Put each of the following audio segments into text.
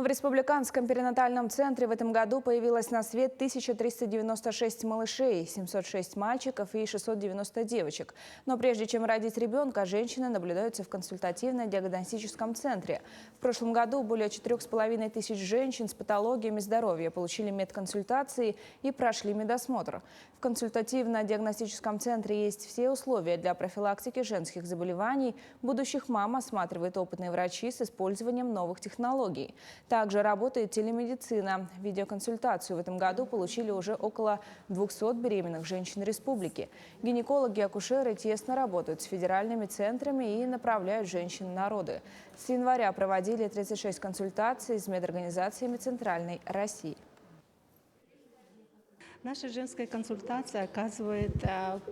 В Республиканском перинатальном центре в этом году появилось на свет 1396 малышей, 706 мальчиков и 690 девочек. Но прежде чем родить ребенка, женщины наблюдаются в консультативно-диагностическом центре. В прошлом году более 4500 женщин с патологиями здоровья получили медконсультации и прошли медосмотр. В консультативно-диагностическом центре есть все условия для профилактики женских заболеваний. Будущих мам осматривают опытные врачи с использованием новых технологий. Также работает телемедицина. Видеоконсультацию в этом году получили уже около 200 беременных женщин республики. Гинекологи и акушеры тесно работают с федеральными центрами и направляют женщин на роды. С января проводили 36 консультаций с медорганизациями Центральной России. Наша женская консультация оказывает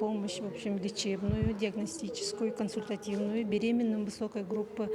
помощь, в общем, лечебную, диагностическую, консультативную беременным высокой группы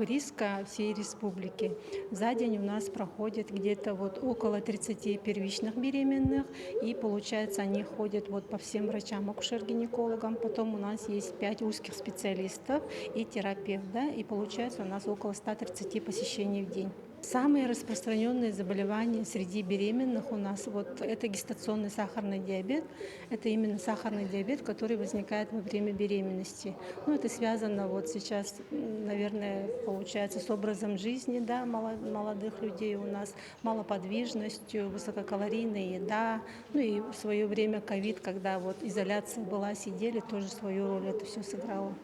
риска всей республики. За день у нас проходит где-то около 30 первичных беременных, и получается они ходят по всем врачам, акушер-гинекологам. Потом у нас есть 5 узких специалистов и терапевт, да, и получается у нас около 130 посещений в день. Самые распространенные заболевания среди беременных у нас это гестационный сахарный диабет. Это именно сахарный диабет, который возникает во время беременности. Это связано сейчас, наверное, получается с образом жизни, да, молодых людей у нас, малоподвижностью, высококалорийная еда. И в свое время ковид, когда изоляция была, сидели, тоже свою роль это все сыграло.